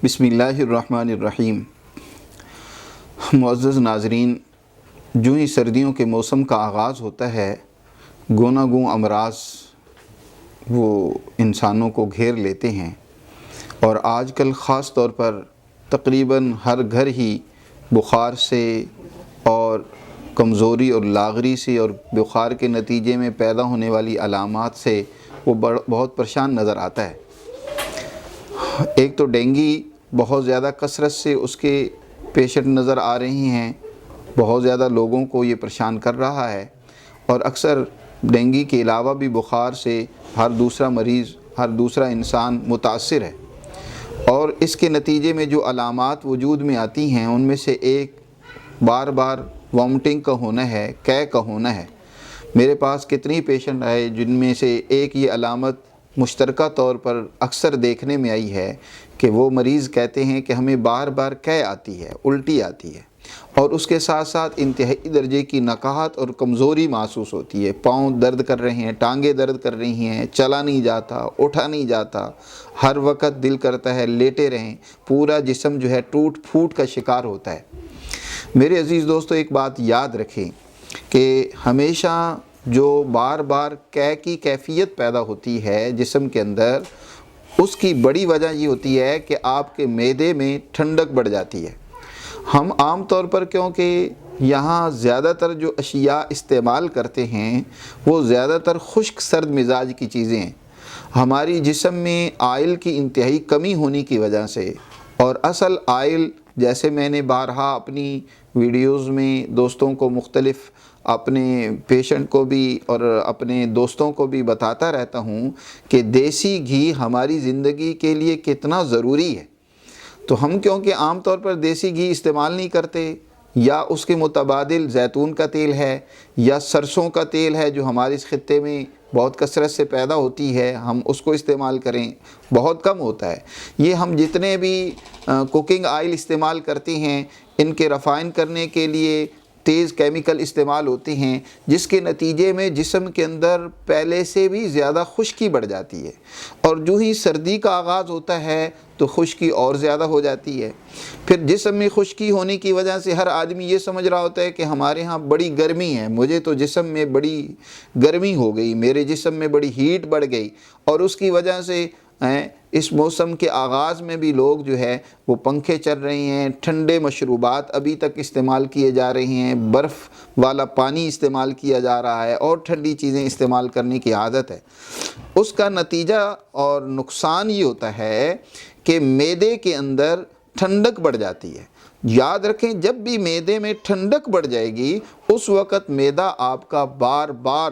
بسم اللہ الرحمن الرحیم۔ معزز ناظرین، جو ہی سردیوں کے موسم کا آغاز ہوتا ہے گونا گوں امراض وہ انسانوں کو گھیر لیتے ہیں، اور آج کل خاص طور پر تقریباً ہر گھر ہی بخار سے اور کمزوری اور لاغری سے اور بخار کے نتیجے میں پیدا ہونے والی علامات سے وہ بہت پریشان نظر آتا ہے۔ ایک تو ڈینگی بہت زیادہ کثرت سے اس کے پیشنٹ نظر آ رہی ہیں، بہت زیادہ لوگوں کو یہ پریشان کر رہا ہے، اور اکثر ڈینگی کے علاوہ بھی بخار سے ہر دوسرا مریض، ہر دوسرا انسان متاثر ہے، اور اس کے نتیجے میں جو علامات وجود میں آتی ہیں ان میں سے ایک بار بار وامٹنگ کا ہونا ہے، قے کا ہونا ہے۔ میرے پاس کتنی پیشنٹ آئے جن میں سے ایک یہ علامت مشترکہ طور پر اکثر دیکھنے میں آئی ہے کہ وہ مریض کہتے ہیں کہ ہمیں بار بار قے آتی ہے، الٹی آتی ہے، اور اس کے ساتھ ساتھ انتہائی درجے کی نقاہت اور کمزوری محسوس ہوتی ہے۔ پاؤں درد کر رہے ہیں، ٹانگیں درد کر رہی ہیں، چلا نہیں جاتا، اٹھا نہیں جاتا، ہر وقت دل کرتا ہے لیٹے رہیں، پورا جسم جو ہے ٹوٹ پھوٹ کا شکار ہوتا ہے۔ میرے عزیز دوستو، ایک بات یاد رکھیں کہ ہمیشہ جو بار بار قے کی کیفیت پیدا ہوتی ہے جسم کے اندر، اس کی بڑی وجہ یہ ہوتی ہے کہ آپ کے معدے میں ٹھنڈک بڑھ جاتی ہے۔ ہم عام طور پر کیونکہ یہاں زیادہ تر جو اشیاء استعمال کرتے ہیں وہ زیادہ تر خشک سرد مزاج کی چیزیں ہیں، ہماری جسم میں آئل کی انتہائی کمی ہونے کی وجہ سے، اور اصل آئل جیسے میں نے بارہا اپنی ویڈیوز میں دوستوں کو، مختلف اپنے پیشنٹ کو بھی اور اپنے دوستوں کو بھی بتاتا رہتا ہوں کہ دیسی گھی ہماری زندگی کے لیے کتنا ضروری ہے۔ تو ہم کیونکہ عام طور پر دیسی گھی استعمال نہیں کرتے، یا اس کے متبادل زیتون کا تیل ہے یا سرسوں کا تیل ہے جو ہمارے اس خطے میں بہت کثرت سے پیدا ہوتی ہے، ہم اس کو استعمال کریں، بہت کم ہوتا ہے۔ یہ ہم جتنے بھی کوکنگ آئل استعمال کرتے ہیں ان کے ریفائن کرنے کے لیے تیز کیمیکل استعمال ہوتے ہیں، جس کے نتیجے میں جسم کے اندر پہلے سے بھی زیادہ خشکی بڑھ جاتی ہے، اور جو ہی سردی کا آغاز ہوتا ہے تو خشکی اور زیادہ ہو جاتی ہے۔ پھر جسم میں خشکی ہونے کی وجہ سے ہر آدمی یہ سمجھ رہا ہوتا ہے کہ ہمارے ہاں بڑی گرمی ہے، مجھے تو جسم میں بڑی گرمی ہو گئی، میرے جسم میں بڑی ہیٹ بڑھ گئی، اور اس کی وجہ سے اس موسم کے آغاز میں بھی لوگ جو ہے وہ پنکھے چل رہے ہیں، ٹھنڈے مشروبات ابھی تک استعمال کیے جا رہے ہیں، برف والا پانی استعمال کیا جا رہا ہے، اور ٹھنڈی چیزیں استعمال کرنے کی عادت ہے۔ اس کا نتیجہ اور نقصان یہ ہوتا ہے کہ معدے کے اندر ٹھنڈک بڑھ جاتی ہے۔ یاد رکھیں، جب بھی معدے میں ٹھنڈک بڑھ جائے گی اس وقت معدہ آپ کا بار بار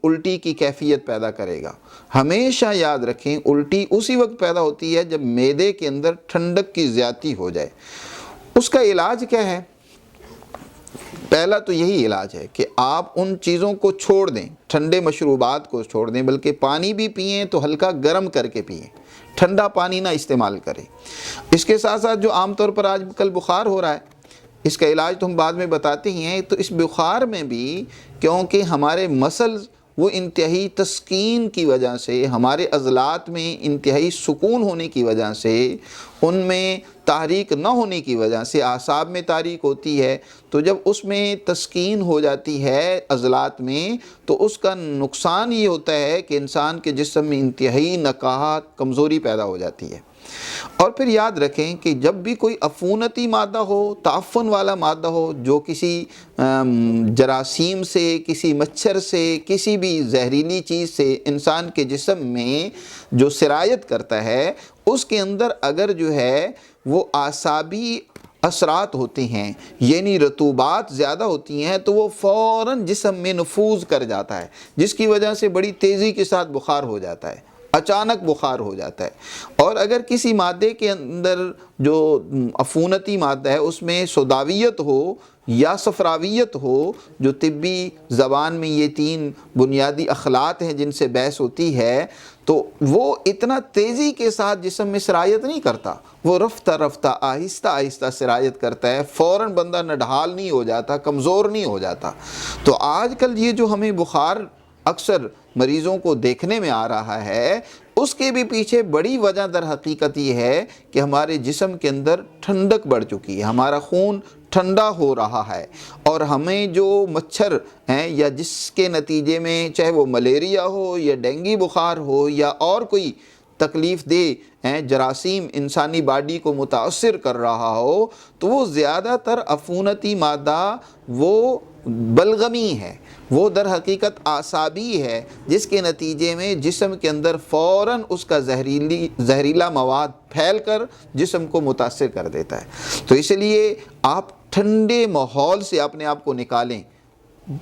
الٹی کی کیفیت پیدا کرے گا۔ ہمیشہ یاد رکھیں، الٹی اسی وقت پیدا ہوتی ہے جب معدے کے اندر ٹھنڈک کی زیادتی ہو جائے۔ اس کا علاج کیا ہے؟ پہلا تو یہی علاج ہے کہ آپ ان چیزوں کو چھوڑ دیں، ٹھنڈے مشروبات کو چھوڑ دیں، بلکہ پانی بھی پئیں تو ہلکا گرم کر کے پئیں، ٹھنڈا پانی نہ استعمال کریں۔ اس کے ساتھ ساتھ جو عام طور پر آج کل بخار ہو رہا ہے، اس کا علاج تو ہم بعد میں بتاتے ہی ہیں۔ تو اس بخار میں بھی کیونکہ ہمارے مسلز وہ انتہائی تسکین کی وجہ سے، ہمارے عضلات میں انتہائی سکون ہونے کی وجہ سے، ان میں تحریک نہ ہونے کی وجہ سے اعصاب میں تحریک ہوتی ہے، تو جب اس میں تسکین ہو جاتی ہے عضلات میں تو اس کا نقصان یہ ہوتا ہے کہ انسان کے جسم میں انتہائی نقاہت، کمزوری پیدا ہو جاتی ہے۔ اور پھر یاد رکھیں کہ جب بھی کوئی عفونتی مادہ ہو، تعفن والا مادہ ہو، جو کسی جراثیم سے، کسی مچھر سے، کسی بھی زہریلی چیز سے انسان کے جسم میں جو سرایت کرتا ہے، اس کے اندر اگر جو ہے وہ اعصابی اثرات ہوتے ہیں، یعنی رطوبات زیادہ ہوتی ہیں، تو وہ فوراً جسم میں نفوذ کر جاتا ہے، جس کی وجہ سے بڑی تیزی کے ساتھ بخار ہو جاتا ہے، اچانک بخار ہو جاتا ہے۔ اور اگر کسی مادے کے اندر جو عفونتی مادہ ہے اس میں سوداویت ہو یا صفراویت ہو، جو طبی زبان میں یہ تین بنیادی اخلاط ہیں جن سے بحث ہوتی ہے، تو وہ اتنا تیزی کے ساتھ جسم میں سرایت نہیں کرتا، وہ رفتہ رفتہ آہستہ آہستہ سرایت کرتا ہے، فوراً بندہ نڈھال نہیں ہو جاتا، کمزور نہیں ہو جاتا۔ تو آج کل یہ جو ہمیں بخار اکثر مریضوں کو دیکھنے میں آ رہا ہے، اس کے بھی پیچھے بڑی وجہ در حقیقت یہ ہے کہ ہمارے جسم کے اندر ٹھنڈک بڑھ چکی ہے، ہمارا خون ٹھنڈا ہو رہا ہے، اور ہمیں جو مچھر ہیں یا جس کے نتیجے میں چاہے وہ ملیریا ہو یا ڈینگی بخار ہو یا اور کوئی تکلیف دہ جراثیم انسانی باڈی کو متاثر کر رہا ہو، تو وہ زیادہ تر عفونتی مادہ وہ بلغمی ہے، وہ در حقیقت اعصابی ہے، جس کے نتیجے میں جسم کے اندر فوراً اس کا زہریلا مواد پھیل کر جسم کو متاثر کر دیتا ہے۔ تو اس لیے آپ ٹھنڈے ماحول سے اپنے آپ کو نکالیں،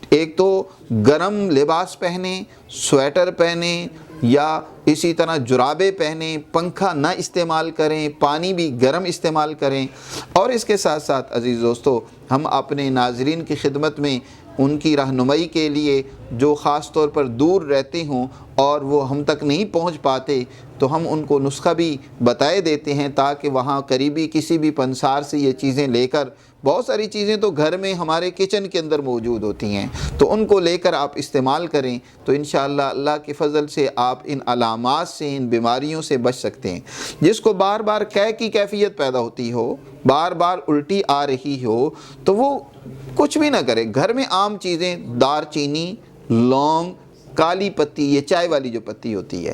ایک تو گرم لباس پہنیں، سویٹر پہنیں یا اسی طرح جرابیں پہنیں، پنکھا نہ استعمال کریں، پانی بھی گرم استعمال کریں۔ اور اس کے ساتھ ساتھ عزیز دوستو، ہم اپنے ناظرین کی خدمت میں ان کی رہنمائی کے لیے جو خاص طور پر دور رہتے ہوں اور وہ ہم تک نہیں پہنچ پاتے، تو ہم ان کو نسخہ بھی بتائے دیتے ہیں تاکہ وہاں قریبی کسی بھی پنسار سے یہ چیزیں لے کر، بہت ساری چیزیں تو گھر میں ہمارے کچن کے اندر موجود ہوتی ہیں، تو ان کو لے کر آپ استعمال کریں، تو انشاءاللہ اللہ کے فضل سے آپ ان علامات سے، ان بیماریوں سے بچ سکتے ہیں۔ جس کو بار بار قے کی کیفیت پیدا ہوتی ہو، بار بار الٹی آ رہی ہو، تو وہ کچھ بھی نہ کرے، گھر میں عام چیزیں دار چینی، لونگ، کالی پتی، یہ چائے والی جو پتی ہوتی ہے،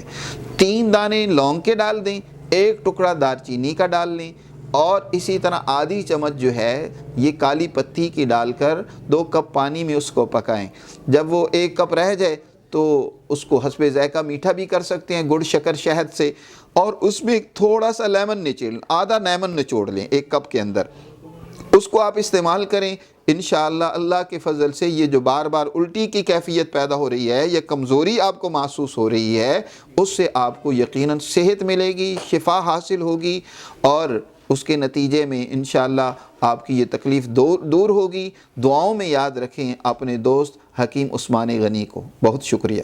3 دانے لونگ کے ڈال دیں، 1 ٹکڑا دار چینی کا ڈال لیں، اور اسی طرح آدھی چمچ جو ہے یہ کالی پتی کی ڈال کر 2 کپ پانی میں اس کو پکائیں۔ جب وہ 1 کپ رہ جائے تو اس کو حسب ذائقہ میٹھا بھی کر سکتے ہیں، گڑ، شکر، شہد سے، اور اس میں تھوڑا سا لیمن نچوڑ، آدھا لیمن نچوڑ لیں 1 کپ کے اندر، اس کو آپ استعمال کریں۔ انشاءاللہ اللہ کے فضل سے یہ جو بار بار الٹی کی کیفیت پیدا ہو رہی ہے، یہ کمزوری آپ کو محسوس ہو رہی ہے، اس سے آپ کو یقیناً صحت ملے گی، شفا حاصل ہوگی، اور اس کے نتیجے میں انشاءاللہ آپ کی یہ تکلیف دور ہوگی۔ دعاؤں میں یاد رکھیں اپنے دوست حکیم عثمان غنی کو۔ بہت شکریہ۔